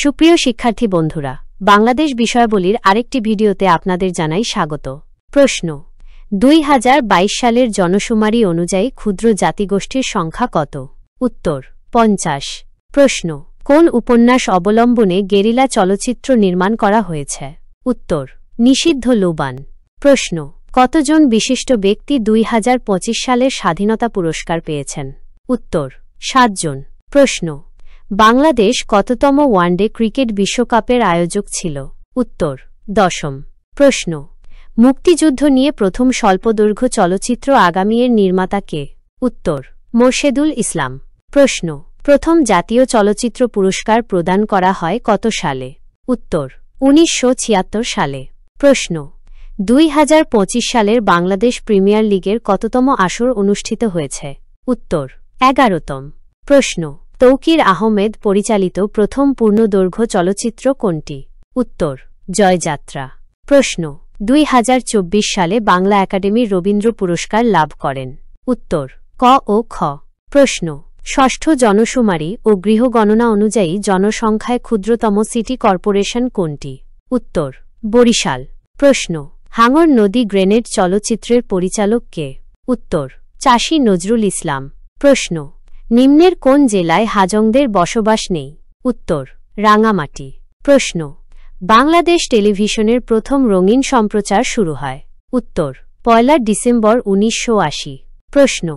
সুপ্রিয় শিক্ষার্থী বন্ধুরা, বাংলাদেশ বিষয়াবলীর আরেকটি ভিডিওতে আপনাদের জানাই স্বাগত। প্রশ্ন: 2022 সালের জনশুমারি অনুযায়ী ক্ষুদ্র জাতিগোষ্ঠীর সংখ্যা কত? উত্তর: 50। প্রশ্ন: কোন উপন্যাস অবলম্বনে গেরিলা চলচ্চিত্র নির্মাণ করা হয়েছে? উত্তর: নিষিদ্ধ লুবান। প্রশ্ন: কতজন বিশিষ্ট ব্যক্তি 2025 সালের স্বাধীনতা পুরস্কার পেয়েছেন? উত্তর: 7 জন। প্রশ্ন: বাংলাদেশ কততম ওয়ানডে ক্রিকেট বিশ্বকাপের আয়োজক ছিল? উত্তর: 10ম। প্রশ্ন: মুক্তিযুদ্ধ নিয়ে প্রথম স্বল্পদৈর্ঘ্য চলচ্চিত্র আগামী এর নির্মাতা কে? উত্তর: মোরশেদুল ইসলাম। প্রশ্ন: প্রথম জাতীয় চলচ্চিত্র পুরস্কার প্রদান করা হয় কত সালে? উত্তর: 1976 সালে। প্রশ্ন: 2025 সালের বাংলাদেশ প্রিমিয়ার লিগের কততম আসর অনুষ্ঠিত হয়েছে? উত্তর: 11তম। প্রশ্ন: তৌকির আহমেদ পরিচালিত প্রথম পূর্ণদৈর্ঘ্য চলচ্চিত্র কোনটি? উত্তর: জয়যাত্রা। প্রশ্ন: 2024 সালে বাংলা একাডেমির রবীন্দ্র পুরস্কার লাভ করেন? উত্তর: ক ও খ। প্রশ্ন: ষষ্ঠ জনশুমারি ও গৃহগণনা অনুযায়ী জনসংখ্যায় ক্ষুদ্রতম সিটি কর্পোরেশন কোনটি? উত্তর: বরিশাল। প্রশ্ন: হাঙর নদী গ্রেনেড চলচ্চিত্রের পরিচালক কে? উত্তর: চাষী নজরুল ইসলাম। প্রশ্ন: নিম্নের কোন জেলায় হাজংদের বসবাস নেই? উত্তর: রাঙামাটি। প্রশ্ন: বাংলাদেশ টেলিভিশনের প্রথম রঙিন সম্প্রচার শুরু হয়? উত্তর: 1 ডিসেম্বর 1980। প্রশ্ন: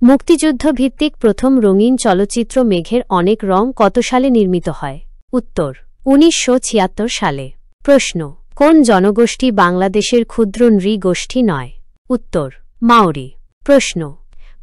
মুক্তিযুদ্ধ ভিত্তিক প্রথম রঙিন চলচ্চিত্র মেঘের অনেক রং কত সালে নির্মিত হয়? উত্তর: 1976 সালে। প্রশ্ন: কোন জনগোষ্ঠী বাংলাদেশের ক্ষুদ্র নৃগোষ্ঠী নয়? উত্তর: মাওরি। প্রশ্ন: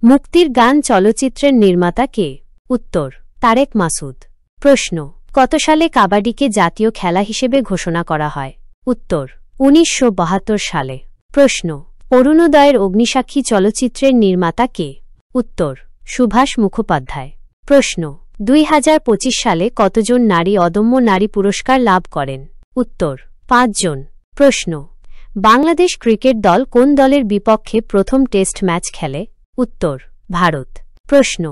মুক্তির গান চলচ্চিত্রের নির্মাতা কে? উত্তর: তারেক মাসুদ। প্রশ্ন: কত সালে কাবাডিকে জাতীয় খেলা হিসেবে ঘোষণা করা হয়? উত্তর: 1972 সালে। প্রশ্ন: অরুণোদয়ের অগ্নিসাক্ষী চলচ্চিত্রের নির্মাতা কে? উত্তর: সুভাষ মুখোপাধ্যায়। প্রশ্ন: 2025 সালে কতজন নারী অদম্য নারী পুরস্কার লাভ করেন? উত্তর: 5 জন। প্রশ্ন: বাংলাদেশ ক্রিকেট দল কোন দলের বিপক্ষে প্রথম টেস্ট ম্যাচ খেলে? উত্তর: ভারত। প্রশ্ন: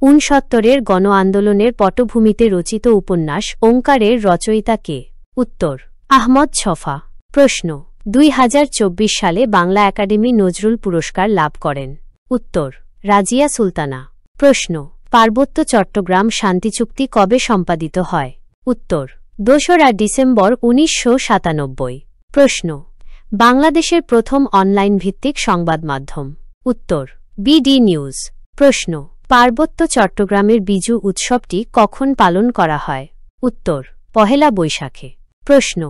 69 গণ আন্দোলনের পটভূমিতে রচিত উপন্যাস ওঙ্কারের রচয়িতা কে? উত্তর: আহমদ ছফা। প্রশ্ন: 2024 সালে বাংলা একাডেমি নজরুল পুরস্কার লাভ করেন? উত্তর: রাজিয়া সুলতানা। প্রশ্ন: পার্বত্য চট্টগ্রাম শান্তিচুক্তি কবে সম্পাদিত হয়? উত্তর: 2 ডিসেম্বর 1997। প্রশ্ন: বাংলাদেশের প্রথম অনলাইন ভিত্তিক সংবাদ মাধ্যম? উত্তর: বিডি নিউজ। প্রশ্ন: পার্বত্য চট্টগ্রামের বিজু উৎসবটি কখন পালন করা হয়? উত্তর: 1 বৈশাখে। প্রশ্ন: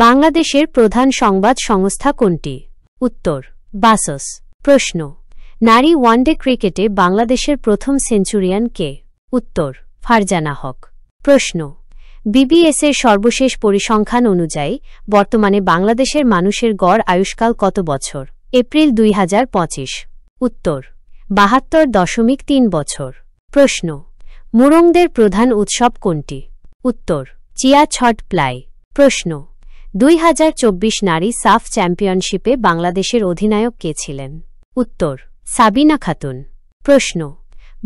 বাংলাদেশের প্রধান সংবাদ সংস্থা কোনটি? উত্তর: বাসস। প্রশ্ন: নারী ওয়ানডে ক্রিকেটে বাংলাদেশের প্রথম সেঞ্চুরিয়ান কে? উত্তর: ফারজানা হক। প্রশ্ন: বিবিএসের সর্বশেষ পরিসংখ্যান অনুযায়ী বর্তমানে বাংলাদেশের মানুষের গড় আয়ুষ্কাল কত বছর? এপ্রিল 2025। উত্তর: 72.3 বছর। প্রশ্ন: মুরংদের প্রধান উৎসব কোনটি? উত্তর: চিয়া ছট প্লাই। প্রশ্ন: 2024 নারী সাফ চ্যাম্পিয়নশিপে বাংলাদেশের অধিনায়ক কে ছিলেন? উত্তর: সাবিনা খাতুন। প্রশ্ন: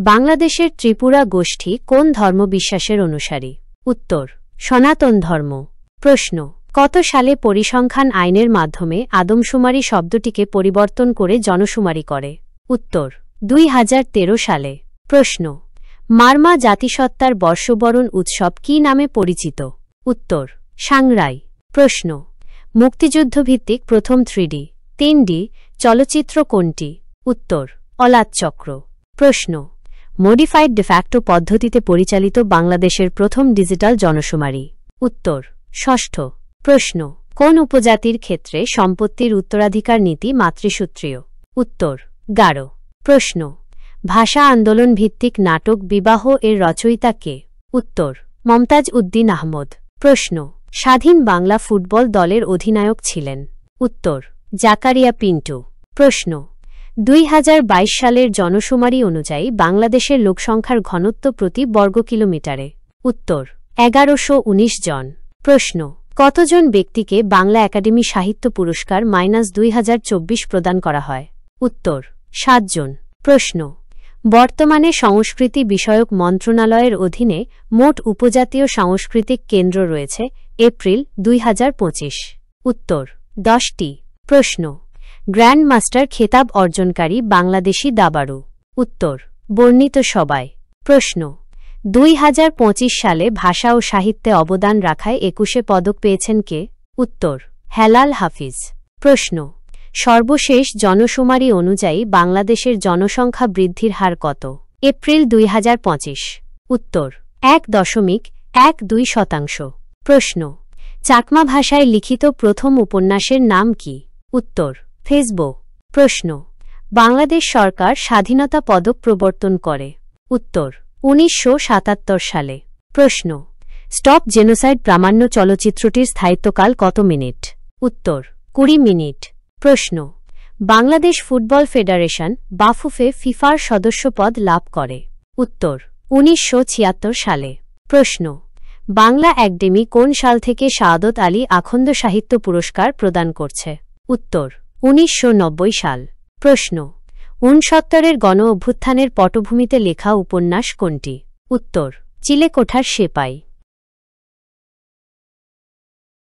বাংলাদেশের ত্রিপুরা গোষ্ঠী কোন ধর্মবিশ্বাসের অনুসারী? উত্তর: সনাতন ধর্ম। প্রশ্ন: কত সালে পরিসংখ্যান আইনের মাধ্যমে আদমশুমারি শব্দটিকে পরিবর্তন করে জনশুমারি করে? উত্তর: 2013 সালে। প্রশ্ন: মারমা জাতিসত্তার বর্ষবরণ উৎসব কী নামে পরিচিত? উত্তর: সাংরাই। প্রশ্ন: মুক্তিযুদ্ধভিত্তিক প্রথম 3D চলচ্চিত্র কোনটি? উত্তর: অলাত চক্র। প্রশ্ন: মডিফাইড ডিফ্যাক্টো পদ্ধতিতে পরিচালিত বাংলাদেশের প্রথম ডিজিটাল জনশুমারি? উত্তর: ষষ্ঠ। প্রশ্ন: কোন উপজাতির ক্ষেত্রে সম্পত্তির উত্তরাধিকার নীতি মাতৃসূত্রীয়? উত্তর: গারো। প্রশ্ন: ভাষা আন্দোলন ভিত্তিক নাটক বিবাহ এর রচয়িতা কে? উত্তর: মমতাজ উদ্দিন আহমদ। প্রশ্ন: স্বাধীন বাংলা ফুটবল দলের অধিনায়ক ছিলেন? উত্তর: জাকারিয়া পিন্টু। প্রশ্ন: 2022 সালের জনশুমারি অনুযায়ী বাংলাদেশের লোকসংখ্যার ঘনত্ব প্রতি বর্গ কিলোমিটারে? উত্তর: 1119 জন। প্রশ্ন: কতজন ব্যক্তিকে বাংলা একাডেমি সাহিত্য পুরস্কার -2024 প্রদান করা হয়? উত্তর: 7 জন। প্রশ্ন: বর্তমানে সংস্কৃতি বিষয়ক মন্ত্রণালয়ের অধীনে মোট উপজাতীয় সাংস্কৃতিক কেন্দ্র রয়েছে। এপ্রিল 2025। উত্তর 10টি। প্রশ্ন, গ্র্যান্ড মাস্টার খেতাব অর্জনকারী বাংলাদেশি দাবাড়ু। উত্তর, বর্ণিত সবাই। প্রশ্ন, 2025 সালে ভাষা ও সাহিত্যে অবদান রাখায় 21 পদক পেয়েছেন কে? উত্তর, হেলাল হাফিজ। প্রশ্ন, সর্বশেষ জনশুমারি অনুযায়ী বাংলাদেশের জনসংখ্যা বৃদ্ধির হার কত? এপ্রিল 2025। উত্তর, 1.12%। প্রশ্ন, চাকমা ভাষায় লিখিত প্রথম উপন্যাসের নাম কি? উত্তর, ফেসবো। প্রশ্ন, বাংলাদেশ সরকার স্বাধীনতা পদক প্রবর্তন করে। উত্তর, 1977 সালে। প্রশ্ন, স্টপ জেনোসাইড প্রামাণ্য চলচ্চিত্রটির স্থায়িত্বকাল কত মিনিট? উত্তর, 20 মিনিট। প্রশ্ন, বাংলাদেশ ফুটবল ফেডারেশন বাফুফে ফিফার সদস্যপদ লাভ করে। উত্তর, 1976 সালে। প্রশ্ন, বাংলা একাডেমি কোন সাল থেকে শাহাদত আলী আখন্দ সাহিত্য পুরস্কার প্রদান করছে? উত্তর, 1990 সাল। প্রশ্ন, 69-এর গণ অভ্যুত্থানের পটভূমিতে লেখা উপন্যাস কোনটি? উত্তর, চিলেকোঠার সেপাই।